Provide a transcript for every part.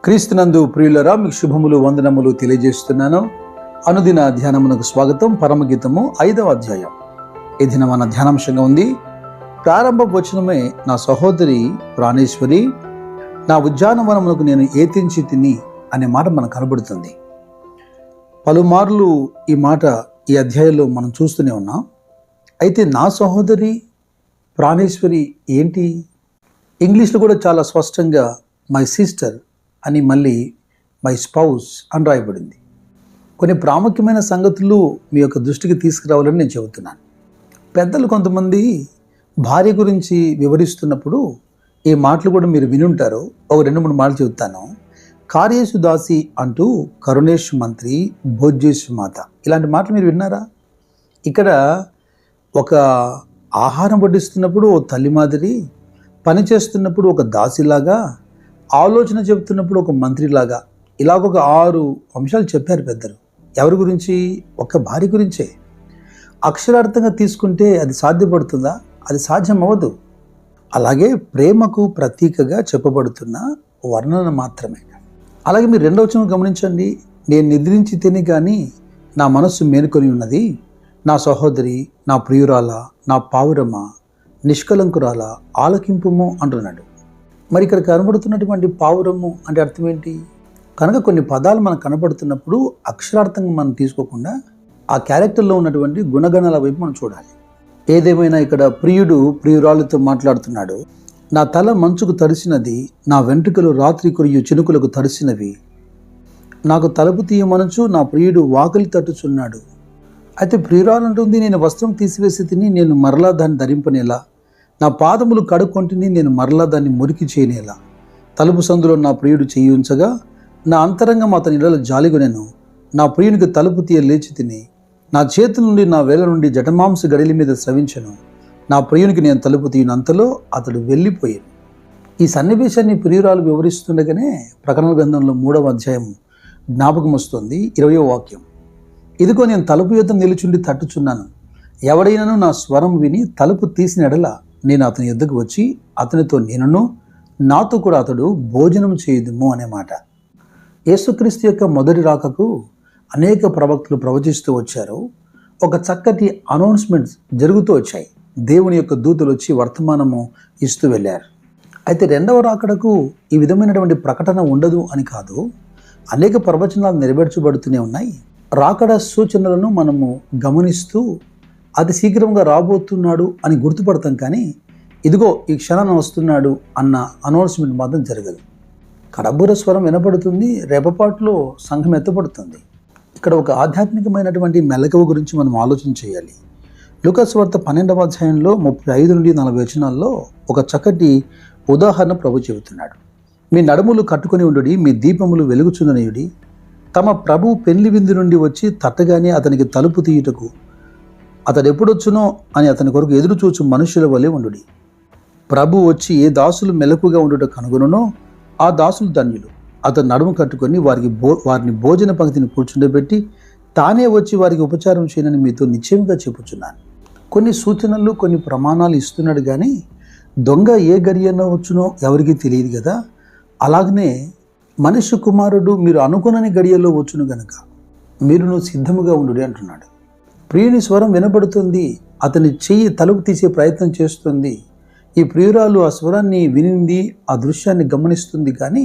క్రీస్తునందు ప్రియులరా, మీకు శుభములు వందనములు తెలియజేస్తున్నాను. అనుదిన ధ్యానమునకు స్వాగతం. పరమగీతము 5వ అధ్యాయం. ఈ దిన మన ధ్యానాంశంగా ఉంది, ప్రారంభ వచనమే నా సహోదరి ప్రాణేశ్వరి, నా ఉద్యానవనమునకు నేను ఏతించి తిని అనే మాట మనకు కనబడుతుంది. పలుమార్లు ఈ మాట ఈ అధ్యాయంలో మనం చూస్తూనే ఉన్నాం. అయితే నా సహోదరి ప్రాణేశ్వరి ఏంటి? ఇంగ్లీష్లో కూడా చాలా స్పష్టంగా మై సిస్టర్ అని, మళ్ళీ మై స్పౌస్ అని రాయబడింది. కొన్ని ప్రాముఖ్యమైన సంగతులు మీ యొక్క దృష్టికి తీసుకురావాలని నేను చెబుతున్నాను. పెద్దలు కొంతమంది భార్య గురించి వివరిస్తున్నప్పుడు ఈ మాటలు కూడా మీరు వినుంటారు. ఒక 2-3 మాటలు చెబుతాను. కార్యేషు దాసి అంటూ కరుణేషు మంత్రి భోజ్యేషు మాత, ఇలాంటి మాటలు మీరు విన్నారా? ఇక్కడ ఒక ఆహారం వడ్డిస్తున్నప్పుడు ఓ తల్లి మాదిరి, పని చేస్తున్నప్పుడు ఒక దాసిలాగా, ఆలోచన చెబుతున్నప్పుడు ఒక మంత్రిలాగా, ఇలాగ ఒక 6 అంశాలు చెప్పారు పెద్దలు. ఎవరి గురించి? ఒక భార్య గురించే. అక్షరార్థంగా తీసుకుంటే అది సాధ్యపడుతుందా? అది సాధ్యం అవ్వదు. అలాగే ప్రేమకు ప్రతీకగా చెప్పబడుతున్న వర్ణన మాత్రమే. అలాగే మీరు 2వ వచనం గమనించండి. నేను నిద్రించి తిని కానీ నా మనస్సు మేలుకొని ఉన్నది, నా సహోదరి, నా ప్రియురాల, నా పావురమ, నిష్కలంకురాల, ఆలకింపుము అంటున్నాడు. మరి ఇక్కడ కనబడుతున్నటువంటి పావురము అంటే అర్థం ఏంటి? కనుక కొన్ని పదాలు మనకు కనబడుతున్నప్పుడు అక్షరార్థంగా మనం తీసుకోకుండా ఆ క్యారెక్టర్లో ఉన్నటువంటి గుణగణాల వైపు మనం చూడాలి. ఏదేమైనా ఇక్కడ ప్రియుడు ప్రియురాలతో మాట్లాడుతున్నాడు. నా తల మంచుకు తడిసినది, నా వెంట్రుకలు రాత్రి కురియు చినుకులకు తడిసినవి, నాకు తలుపు తీయమనచు నా ప్రియుడు వాకిలి తట్టుచున్నాడు. అయితే ప్రియురాలు అంటుంది, నేను వస్త్రం తీసివేసి తిని నేను మరలా దాన్ని ధరింపనేలా, నా పాదములు కడుక్కొంటిని నేను మరలా దాన్ని మురికి చేయనేలా, తలుపు సందులో నా ప్రియుడు చేయి ఉంచగా నా అంతరంగం అతని ఇళ్ళలో జాలిగొనెను, నా ప్రియునికి తలుపు తీయ లేచి తిని నా చేతుల నుండి నా వేల నుండి జటమాంస గడిల మీద స్రవించను, నా ప్రియునికి నేను తలుపు తీయనంతలో అతడు వెళ్ళిపోయాను. ఈ సన్నివేశాన్ని ప్రియురాలు వివరిస్తుండగానే ప్రకటన గ్రంథంలో 3వ అధ్యాయం జ్ఞాపకం వస్తుంది. 20వ వాక్యం, ఇదిగో నేను తలుపు యొద్ద నిలుచుండి తట్టుచున్నాను, ఎవడైనాను నా స్వరం విని తలుపు తీసిన ఎడల నేను అతని యొద్దకు వచ్చి అతనితో నేనును, నాతో కూడా అతడు భోజనం చేయుదుము అనే మాట. యేసుక్రీస్తు యొక్క మొదటి రాకకు అనేక ప్రవక్తలు ప్రవచిస్తూ వచ్చారు. ఒక చక్కటి అనౌన్స్మెంట్స్ జరుగుతూ వచ్చాయి. దేవుని యొక్క దూతలు వచ్చి వర్తమానము ఇస్తూ వెళ్ళారు. అయితే 2వ రాకడకు ఈ విధమైనటువంటి ప్రకటన ఉండదు అని కాదు, అనేక ప్రవచనాలు నెరవేర్చబడుతూనే ఉన్నాయి. రాకడ సూచనలను మనము గమనిస్తూ అతి శీఘ్రంగా రాబోతున్నాడు అని గుర్తుపడతాం, కానీ ఇదిగో ఈ క్షణాన్ని వస్తున్నాడు అన్న అనౌన్స్మెంట్ మాత్రం జరగదు. కడబుర స్వరం వినపడుతుంది, రేపపాటులో సంఘం ఎత్తపడుతుంది. ఇక్కడ ఒక ఆధ్యాత్మికమైనటువంటి మెలకువ గురించి మనం ఆలోచన చేయాలి. లూకా సువార్త 12వ అధ్యాయంలో 35 నుండి 40 వచనాల్లో ఒక చక్కటి ఉదాహరణ ప్రభు చెబుతున్నాడు. మీ నడుములు కట్టుకొని ఉండుడి, మీ దీపములు వెలుగుచుండనియుడి, తమ ప్రభు పెళ్లి విందు నుండి వచ్చి తట్టగానే అతనికి తలుపు తీయుటకు అతడు ఎప్పుడొచ్చునో అని అతని కొరకు ఎదురు చూచు మనుషుల వలె ఉండుడి. ప్రభు వచ్చి ఏ దాసులు మెలకుగా ఉండుట కనుగొనునో ఆ దాసులు ధన్యులు. అతను నడుము కట్టుకొని వారిని భోజన పంక్తిని కూర్చుండబెట్టి తానే వచ్చి వారికి ఉపచారం చేయనని మీతో నిశ్చయంగా చెప్పుచున్నాను. కొన్ని సూచనలు, కొన్ని ప్రమాణాలు ఇస్తున్నాడు, కానీ దొంగ ఏ గడియలో వచ్చునో ఎవరికి తెలియదు కదా. అలాగనే మనుష్య కుమారుడు మీరు అనుకునని గడియల్లో వచ్చును గనక మీరును సిద్ధముగా ఉండుడి అంటున్నాడు. ప్రియుని స్వరం వినబడుతుంది, అతని చెయ్యి తలుపు తీసే ప్రయత్నం చేస్తుంది. ఈ ప్రియురాలు ఆ స్వరాన్ని వినింది, ఆ దృశ్యాన్ని గమనిస్తుంది, కానీ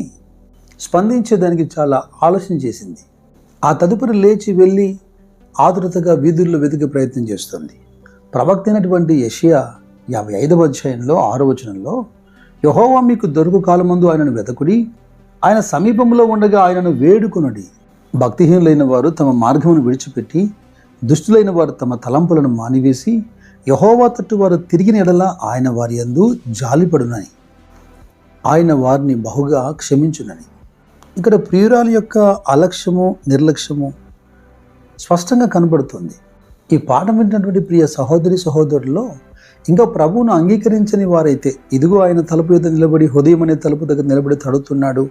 స్పందించేదానికి చాలా ఆలోచన చేసింది. ఆ తదుపరి లేచి వెళ్ళి ఆతురతగా వీధుల్లో వెతికే ప్రయత్నం చేస్తుంది. ప్రవక్త అయినటువంటి యెషయా 55వ అధ్యాయంలో 6వ వచనంలో, యెహోవా మీకు దొరుకు కాలమందు ఆయనను వెతకుడి, ఆయన సమీపంలో ఉండగా ఆయనను వేడుకొనుడి. భక్తిహీనులైన వారు తమ మార్గమును విడిచిపెట్టి దుష్టులైన వారు తమ తలంపులను మానివేసి యెహోవా తట్టు వారు తిరిగిన ఎడల ఆయన వారి యందు జాలిపడునని, ఆయన వారిని బహుగా క్షమించునని. ఇక్కడ ప్రియురాలు యొక్క అలక్ష్యము, నిర్లక్ష్యము స్పష్టంగా కనబడుతుంది. ఈ పాఠం వింటున్నటువంటి ప్రియ సహోదరి సహోదరుల్లో ఇంకా ప్రభువును అంగీకరించని వారైతే, ఇదిగో ఆయన తలుపు యొద్ద నిలబడి, హృదయం అనే తలుపు దగ్గర నిలబడి తడుతున్నాడు,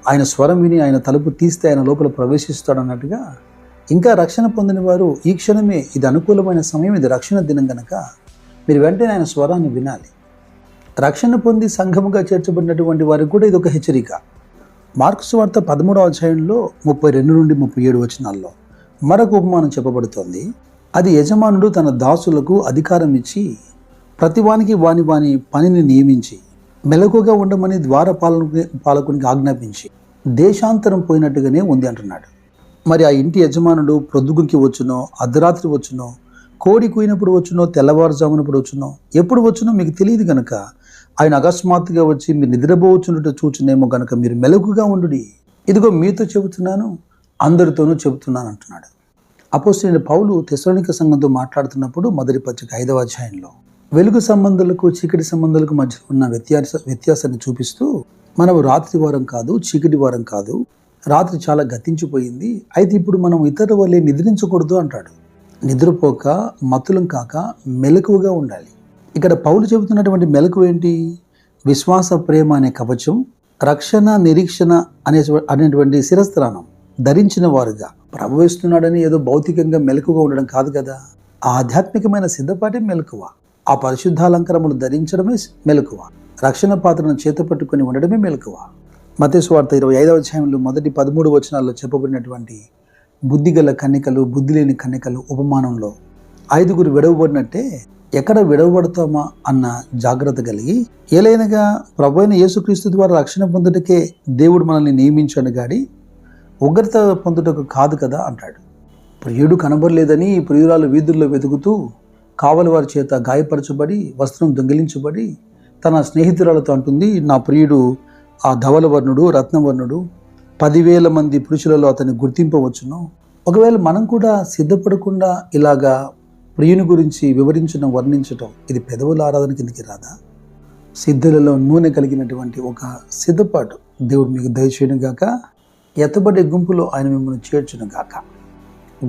ఆయన స్వరం విని ఆయన తలుపు తీస్తే ఆయన లోపల ప్రవేశిస్తాడు అన్నట్టుగా, ఇంకా రక్షణ పొందిన వారు ఈ క్షణమే ఇది అనుకూలమైన సమయం, ఇది రక్షణ దినం కనుక మీరు వెంటనే ఆయన స్వరాన్ని వినాలి. రక్షణ పొంది సంఘముగా చేర్చబడినటువంటి వారికి కూడా ఇది ఒక హెచ్చరిక. మార్కు సువార్త 13వ అధ్యాయంలో 32 నుండి 37 వచనాల్లో మరొక ఉపమానం చెప్పబడుతోంది. అది యజమానుడు తన దాసులకు అధికారం ఇచ్చి ప్రతివానికి వాని పనిని నియమించి మెలకుగా ఉండమని పాలకునికి ఆజ్ఞాపించి దేశాంతరం పోయినట్టుగానే ఉంది అంటున్నాడు. మరి ఆ ఇంటి యజమానుడు ప్రొద్దుగుంకి వచ్చునో, అర్ధరాత్రి వచ్చునో, కోడి కూయినప్పుడు వచ్చునో, తెల్లవారుజామునప్పుడు వచ్చునో, ఎప్పుడు వచ్చునో మీకు తెలియదు గనుక ఆయన అకస్మాత్తుగా వచ్చి మీరు నిద్రపోవచ్చున్నట్టు చూచునేమో గనుక మీరు మెలకుగా ఉండు. ఇదిగో మీతో చెబుతున్నాను, అందరితోనూ చెబుతున్నాను అంటున్నాడు. అపోస్తలుడైన పౌలు తెస్సలోనిక సంఘంతో మాట్లాడుతున్నప్పుడు మొదటి పత్రిక 5వ అధ్యాయంలో వెలుగు సంబంధాలకు చీకటి సంబంధాలకు మధ్య ఉన్న వ్యత్యాసాన్ని చూపిస్తూ మనం రాత్రి వారం కాదు, చీకటి వారం కాదు, రాత్రి చాలా గతించిపోయింది, అయితే ఇప్పుడు మనం ఇతరుల వల్లే నిద్రించకూడదు అంటాడు. నిద్రపోక మత్తులం కాక మెలకువగా ఉండాలి. ఇక్కడ పౌలు చెబుతున్నటువంటి మెలకువ ఏంటి? విశ్వాస ప్రేమ అనే కవచం, రక్షణ నిరీక్షణ అనేటువంటి శిరస్త్రాణం ధరించిన వారుగా ప్రభవిస్తున్నాడని ఏదో భౌతికంగా మెలకుగా ఉండడం కాదు కదా. ఆధ్యాత్మికమైన సిద్ధపాటే మెలకువ. ఆ పరిశుద్ధాలంకరములు ధరించడమే మెలకువ. రక్షణ పాత్రను చేతపట్టుకొని ఉండడమే మెలకువ. మత్తయి సువార్త 25వ అధ్యాయంలో మొదటి 13 వచనాల్లో చెప్పబడినటువంటి బుద్ధిగల కన్యకలు, బుద్ధి లేని కన్యకలు ఉపమానంలో 5 విడవబడినట్టే ఎక్కడ విడవబడతామా అన్న జాగ్రత్త కలిగి, ఏలైనగా ప్రభువైన యేసుక్రీస్తు ద్వారా రక్షణ పొందుటకే దేవుడు మనల్ని నియమించాడు గాడి ఉగ్రత పొందుటకు కాదు కదా అంటాడు. ప్రియుడు కనబడలేదని ప్రియురాలు వీధుల్లో వెతుకుతూ కావలి వారి చేత గాయపరచబడి వస్త్రం దొంగిలించబడి తన స్నేహితురాలతో అంటుంది, నా ప్రియుడు ఆ ధవలవర్ణుడు, రత్నవర్ణుడు, 10,000 మంది పురుషులలో అతన్ని గుర్తింపవచ్చును. ఒకవేళ మనం కూడా సిద్ధపడకుండా ఇలాగా ప్రియుని గురించి వివరించడం, వర్ణించటం ఇది పెదవుల ఆరాధన కిందకి రాదా? సిద్ధులలో నూనె కలిగినటువంటి ఒక సిద్ధపాటు దేవుడు మీకు దయచేయను గాక. ఎత్తబడే గుంపులో ఆయన మిమ్మల్ని చేర్చును గాక.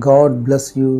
God bless you.